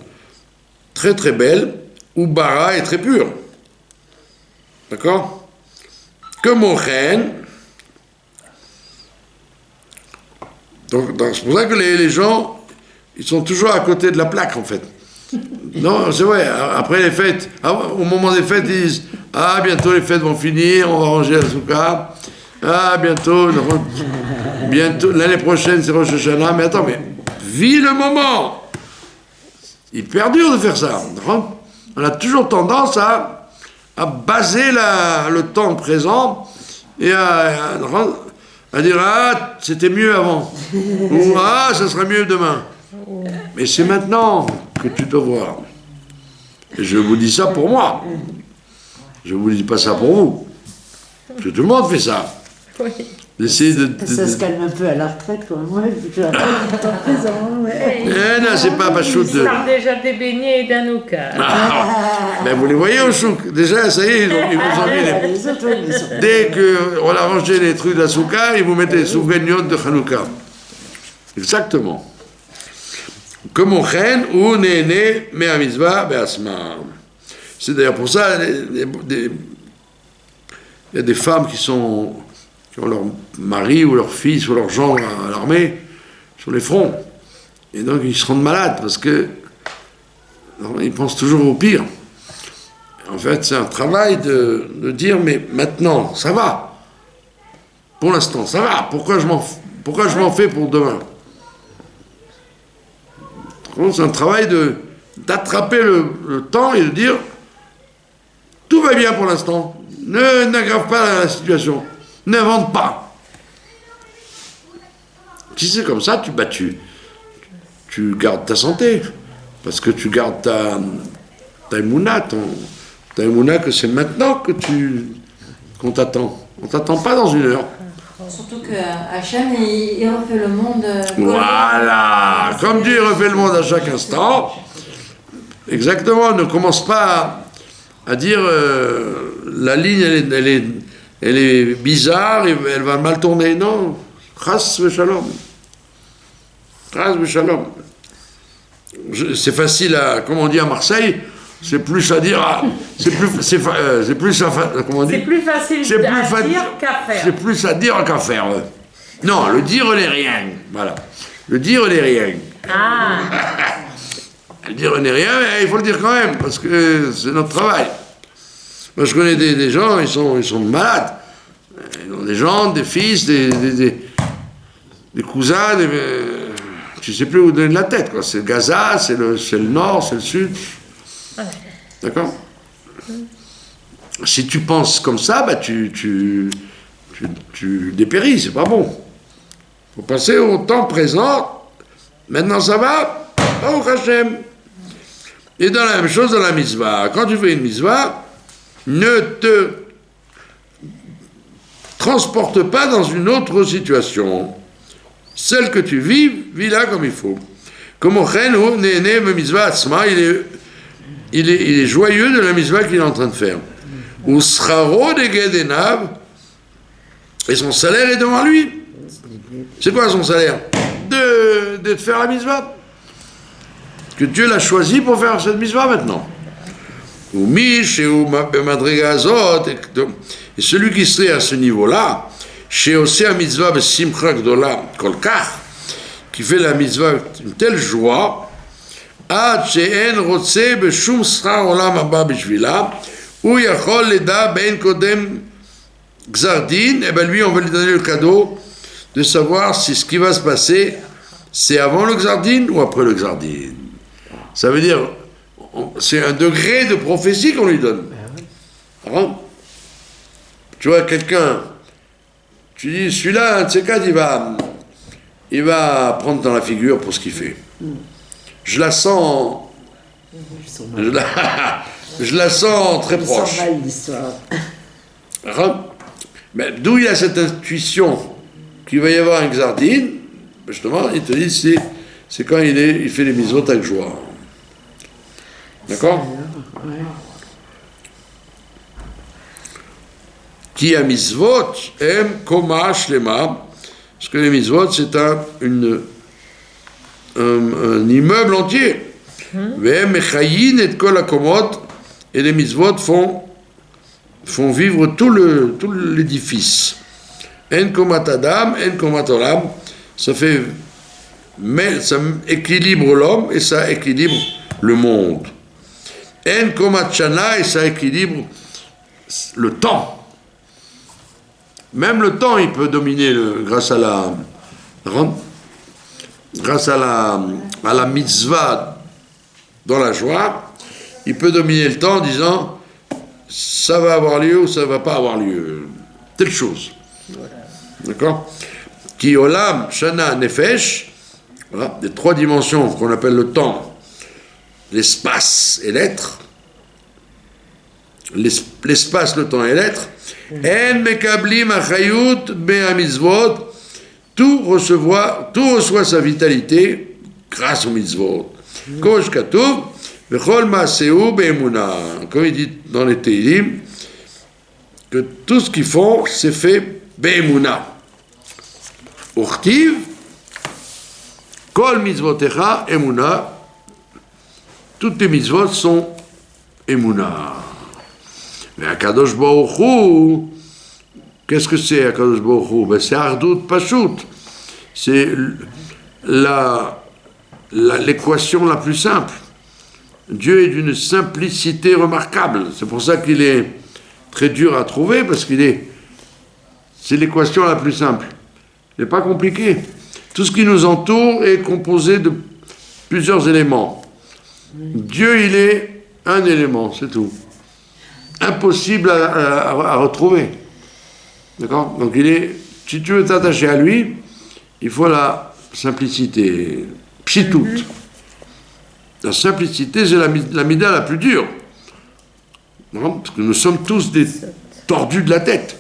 très très belle, ou Bara est très pure. D'accord? Comme Ochen. Donc c'est pour ça que les gens, ils sont toujours à côté de la plaque en fait. Non, c'est vrai, après les fêtes, au moment des fêtes, ils disent, bientôt les fêtes vont finir, on va ranger la soukha, bientôt, bientôt, l'année prochaine, c'est Rosh Hashanah, mais attends, mais vis le moment. Hyper dur de faire ça. On a toujours tendance à baser le temps présent et à dire ah, c'était mieux avant. Ou ah, ça sera mieux demain. Mais c'est maintenant que tu dois voir. Et je vous dis ça pour moi. Je ne vous dis pas ça pour vous. Parce que tout le monde fait ça. Oui. D'essayer Ça se calme un peu à la retraite, quand même. Ouais, je suis à le temps présent. Ouais. Eh non, c'est pas chou Ils parlent déjà des beignets et d'un nougat. Ben vous les voyez au chouk. Déjà, ça y est, ils vous ont mis les... Les autres, ouais, ils sont- Dès qu'on a rangé les trucs d'Asuka, ils vous mettent les souvenirs de Hanouka. Exactement. Comme on chen ou néné, mais à mitzvah, be'asma. C'est d'ailleurs pour ça, il y a des femmes qui ont leur mari ou leur fils ou leur gendre à l'armée sur les fronts. Et donc ils se rendent malades parce que ils pensent toujours au pire. En fait, c'est un travail de dire, mais maintenant, ça va. Pour l'instant, ça va. Pourquoi je m'en fais pour demain? C'est un travail d'attraper le temps et de dire, tout va bien pour l'instant. N'aggrave pas la situation. N'invente pas. Si c'est comme ça, tu gardes ta santé. Parce que tu gardes ta émouna, ta émouna que c'est maintenant qu'on t'attend. On t'attend pas dans une heure. Surtout que Hachem, il refait le monde. Voilà. Comme Dieu refait le monde à chaque instant. Exactement. Ne commence pas à dire la ligne, elle est bizarre, et elle va mal tourner. Non. Chas v'shalom. Chas v'shalom. C'est facile à, comme on dit à Marseille, c'est plus à dire, c'est plus à, comment on dit? C'est plus facile à dire qu'à faire. C'est plus à dire qu'à faire. Non, le dire n'est rien. Voilà. Le dire n'est rien. Ah, Le dire n'est rien, mais il faut le dire quand même, parce que c'est notre travail. Moi, je connais des gens, ils sont malades. Ils ont des gendres, des fils, des cousins, tu ne sais plus où donner de la tête, quoi. C'est Gaza, c'est le nord, c'est le sud. ouais. D'accord? Si tu penses comme ça, bah tu dépéris, c'est pas bon. Il faut penser au temps présent. Maintenant ça va? Oh Hachem. Et dans la même chose dans la mitzvah. Quand tu fais une mitzvah, ne te transporte pas dans une autre situation. Celle que tu vis-la comme il faut. Comme au chen ou néné mitzvah atzma, il est joyeux de la mitzvah qu'il est en train de faire. Ou sraro de gedenav, et son salaire est devant lui. C'est quoi son salaire? De faire la mitzvah. Que Dieu l'a choisi pour faire cette mitzvah maintenant. Ou mish et ou madriga azot, et celui qui serait à ce niveau-là, chez Osea mitzvah besimcha gdola kolkach, qui fait la mitzvah avec une telle joie, ad she'en rotze beshum schar olam haba bishvila, ou yachol leda ben kodem gzardin, et bien lui on va lui donner le cadeau de savoir si ce qui va se passer, c'est avant le gzardin ou après le gzardin. Ça veut dire, c'est un degré de prophétie qu'on lui donne. Hein? Tu vois quelqu'un, tu dis, celui-là, un de ces quatre, il va prendre dans la figure pour ce qu'il fait. Je la sens... Je la sens très proche. Ils s'en mal l'histoire. Hein? Mais d'où il a cette intuition qu'il va y avoir un Xardine, justement, il te dit, c'est quand il fait les mitzvot avec joie. D'accord? Ouais. Qui a mitzvot aime koma shlema, parce que les mitzvot c'est un immeuble entier. Ve'em mechayin et kol hakomot, et les mitzvot font vivre tout l'édifice. En komat adam, en komat olam, ça équilibre l'homme et ça équilibre le monde. En komat shana, et ça équilibre le temps. Même le temps, il peut dominer grâce à Grâce à la mitzvah dans la joie, il peut dominer le temps en disant ça va avoir lieu ou ça ne va pas avoir lieu. Telle chose. D'accord? Ki olam, shana, nefesh, voilà, les trois dimensions qu'on appelle le temps, l'espace et l'être, l'espace, le temps et l'être, en mekablim achayut be'amitzvot, tout reçoit sa vitalité grâce aux mitzvot. Kosh katuv, vechol ma'aseu be'emuna. Comme il dit dans les Teilim, que tout ce qu'ils font, c'est fait be'emuna. Urtiv, kol mitzvotecha emuna, toutes les mitzvot sont emuna. Mais Akadosh Baruch Hu, qu'est-ce que c'est Akadosh Baruch Hu? Ben, c'est Ardut Pashut. C'est l'équation la plus simple. Dieu est d'une simplicité remarquable. C'est pour ça qu'il est très dur à trouver, parce c'est l'équation la plus simple. Il n'est pas compliqué. Tout ce qui nous entoure est composé de plusieurs éléments. Dieu, il est un élément, c'est tout. Impossible à retrouver. D'accord? Donc si tu veux t'attacher à lui, il faut la simplicité. Pshitout. La simplicité, c'est la mida la plus dure. Non? Parce que nous sommes tous des tordus de la tête.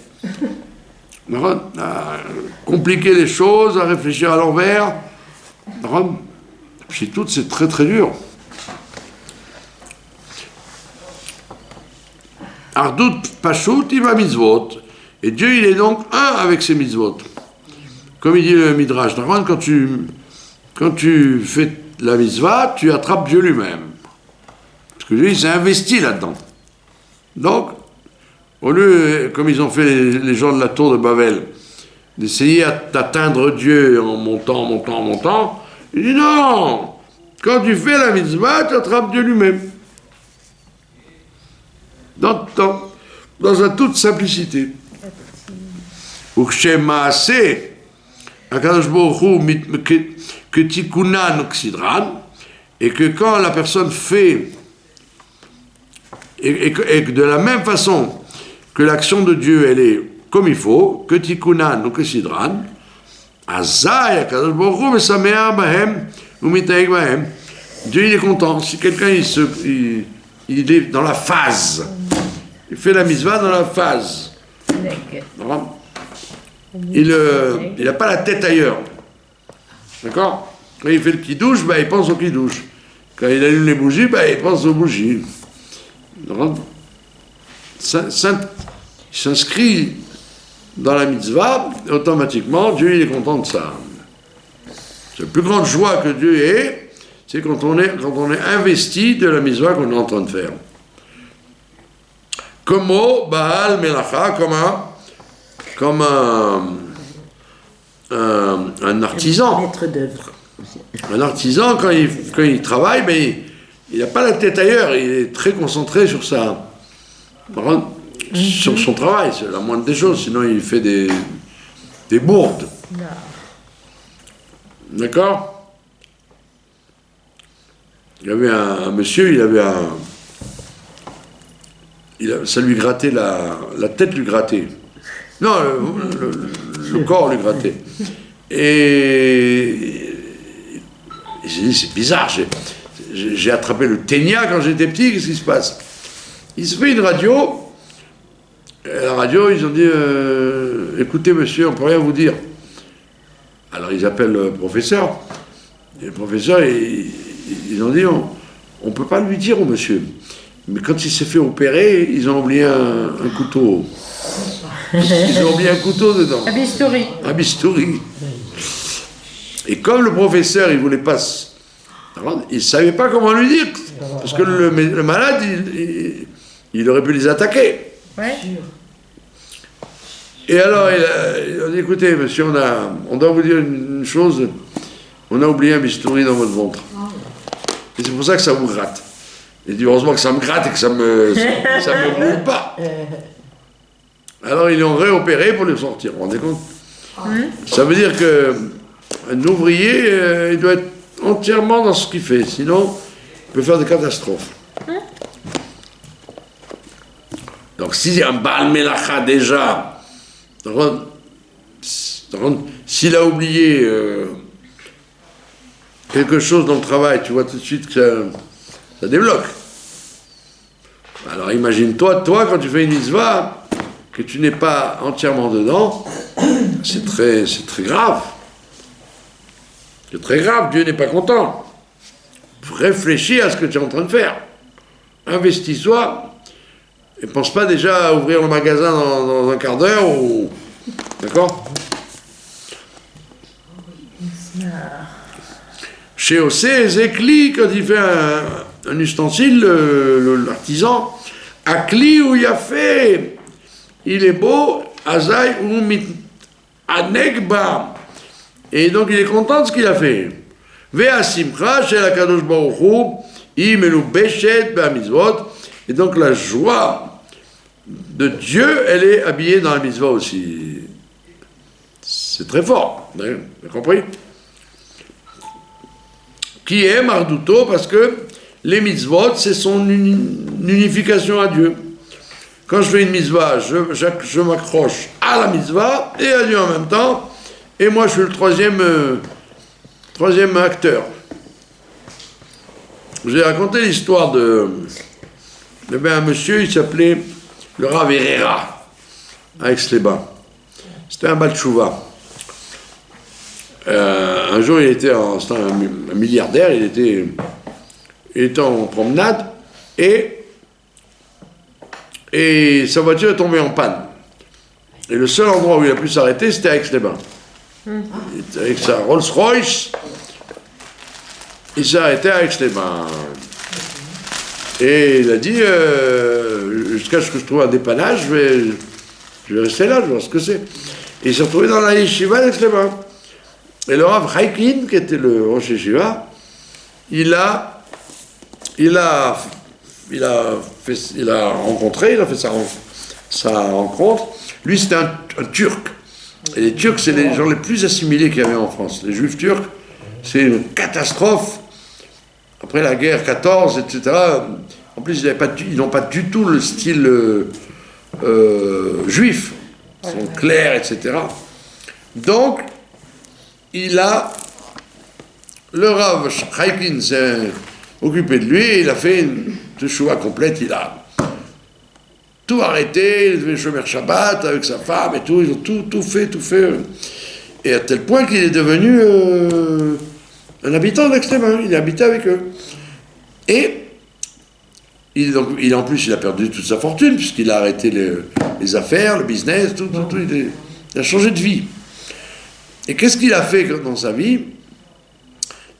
Non? À compliquer les choses, à réfléchir à l'envers. Pshitout, c'est très très dur. Ardut Pashut Iva Mitzvot. Et Dieu, il est donc un avec ses mitzvot. Comme il dit le Midrash, quand tu fais la mitzvah, tu attrapes Dieu lui-même. Parce que lui, il s'est investi là-dedans. Donc, au lieu, comme ils ont fait les gens de la tour de Babel, d'essayer d'atteindre Dieu en montant, il dit non, quand tu fais la mitzvah, tu attrapes Dieu lui-même. Dans sa toute simplicité. Ukshemaase, Akadosh Baruch Hu que tikunan oksidran, et que quand la personne fait, et que de la même façon que l'action de Dieu, elle est comme il faut, que tikunan oksidran, azay Akadosh Baruch Hu mesamea bahem umitaeg bahem. Dieu, il est content. Si quelqu'un, il est dans la phase, il fait la mitzvah dans la phase. Il n'a pas la tête ailleurs. D'accord? Quand il fait le kidouche, il pense au kidouche. Quand il allume les bougies, il pense aux bougies. Il s'inscrit dans la mitzvah, et automatiquement, Dieu il est content de ça. C'est la plus grande joie que Dieu ait, c'est quand on est investi de la mitzvah qu'on est en train de faire. Comme Baal Melacha, comme un artisan. Maître d'œuvre. Un artisan, quand il travaille, il n'a pas la tête ailleurs, il est très concentré sur sur son travail, c'est la moindre des choses, sinon il fait des bourdes. Non. D'accord? Il y avait un monsieur, ça lui grattait, la tête lui grattait. Non, le corps lui grattait. Et j'ai dit, c'est bizarre, j'ai attrapé le ténia quand j'étais petit, qu'est-ce qui se passe? Il se fait une radio, et la radio, ils ont dit, écoutez monsieur, on ne peut rien vous dire. Alors ils appellent le professeur, et le professeur, ils ont dit, on ne peut pas lui dire au monsieur. Mais quand il s'est fait opérer, ils ont oublié un couteau. Ils ont oublié un couteau dedans. Un bistouri. Un bistouri. Et comme le professeur, il voulait pas... Il ne savait pas comment lui dire. Parce que le malade, il aurait pu les attaquer. Ouais. Et alors, il a dit, écoutez, monsieur, on doit vous dire une chose. On a oublié un bistouri dans votre ventre. Et c'est pour ça que ça vous gratte. Il dit, heureusement que ça me gratte et que ça me brûle pas. Alors ils l'ont réopéré pour le sortir, vous vous rendez compte? Ça veut dire que Un ouvrier, il doit être entièrement dans ce qu'il fait, sinon il peut faire des catastrophes. Donc si un Baal Melacha déjà, s'il a oublié quelque chose dans le travail, tu vois tout de suite que ça débloque. Alors imagine-toi, toi, quand tu fais une mitzvah, que tu n'es pas entièrement dedans, c'est très grave. C'est très grave, Dieu n'est pas content. Réfléchis à ce que tu es en train de faire. Investis-toi et pense pas déjà à ouvrir le magasin dans un quart d'heure ou... D'accord? Chez Osé, Zekli, quand il fait un ustensile, l'artisan, Akli ou Yafé, il est beau, Azaï ou Mit Anegba. Et donc il est content de ce qu'il a fait. Vea Simcha, chez la Kadosh Baruch Hu, Imelu Beshet, Be'amizvot. Et donc la joie de Dieu, elle est habillée dans la mitzvah aussi. C'est très fort, vous avez compris? Qui est Marduto, parce que les mitzvot, c'est son unification à Dieu. Quand je fais une mitzvah, je m'accroche à la mitzvah et à Dieu en même temps, et moi je suis le troisième acteur. Je vous ai raconté l'histoire il y avait un monsieur, il s'appelait le Rav Herrera, à Aix-les-Bains. C'était un Baal Tchouva. Un jour, c'était un milliardaire, il était en promenade, et sa voiture est tombée en panne. Et le seul endroit où il a pu s'arrêter, c'était à Aix-les-Bains. Avec sa Rolls-Royce, il s'est arrêté à Aix-les-Bains. Et il a dit, jusqu'à ce que je trouve un dépannage, je vais rester là, je vais voir ce que c'est. Et il s'est retrouvé dans la yeshiva d'Aix-les-Bains. Et le Rav Chaikin, qui était le Rosh Yeshiva, il a fait sa rencontre. Lui, c'était un Turc. Et les Turcs, c'est les gens les plus assimilés qu'il y avait en France. Les Juifs turcs, c'est une catastrophe. Après la guerre 14, etc. En plus, ils n'ont pas du tout le style juif. Ils sont clairs, etc. Donc, le Rav Chaikin s'est occupé de lui, et il a fait une teshuva complète, il a tout arrêté, il devait Shomer Shabbat avec sa femme et tout, ils ont tout fait, et à tel point qu'il est devenu un habitant d'Aix-les-Bains, il est habité avec eux. Et il a perdu toute sa fortune, puisqu'il a arrêté les affaires, le business, tout, il a changé de vie. Et qu'est-ce qu'il a fait dans sa vie?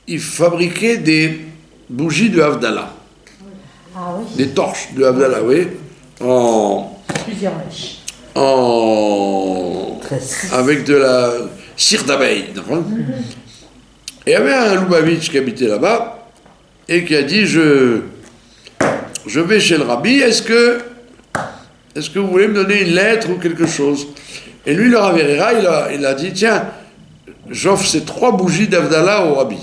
Il fabriquait des bougies de Havdalah. Ah oui. Des torches de Havdalah, oui. Plusieurs mèches. Avec de la cire d'abeille. Et il y avait un Lubavitch qui habitait là-bas et qui a dit, je vais chez le rabbi, est-ce que vous voulez me donner une lettre ou quelque chose? Et lui, le Rav Herrera, il a dit, tiens, j'offre ces 3 bougies d'Havdalah au rabbi.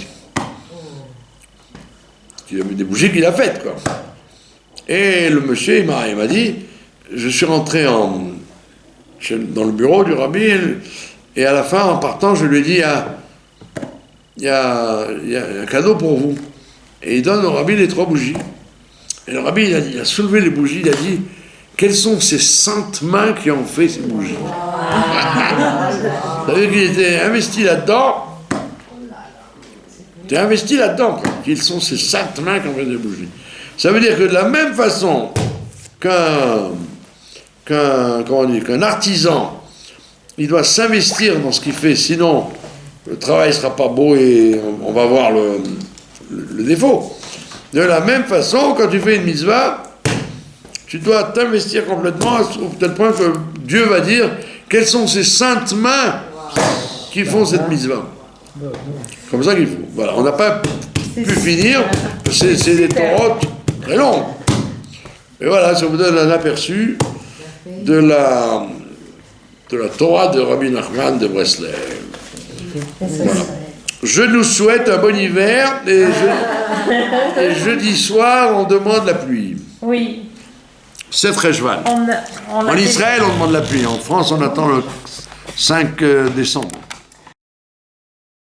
Il a mis des bougies qu'il a faites, quoi. Et le monsieur, il m'a dit, je suis rentré dans le bureau du rabbi, et à la fin, en partant, je lui ai dit, il y a un cadeau pour vous. Et il donne au rabbi les 3 bougies. Et le rabbi, il a soulevé les bougies, il a dit, quelles sont ces saintes mains qui ont fait ces bougies? Ça veut dire qu'il était investi là-dedans. Tu es investi là-dedans, qu'ils sont ces saintes mains qui ont fait des bougies. Ça veut dire que de la même façon qu'un artisan, il doit s'investir dans ce qu'il fait, sinon le travail ne sera pas beau et on va voir le défaut. De la même façon, quand tu fais une mitzvah, tu dois t'investir complètement au tel point que Dieu va dire quelles sont ces saintes mains qui font cette mitzvah. Comme ça qu'il faut. Voilà, on n'a pas pu finir, c'est des torotes très longues. Et voilà, ça vous donne un aperçu de la Torah de Rabbi Nachman de Breslev. Voilà. Je nous souhaite un bon hiver et jeudi soir, on demande la pluie. Oui. C'est très cheval. On En Israël, on demande la pluie. En France, on attend le 5 décembre.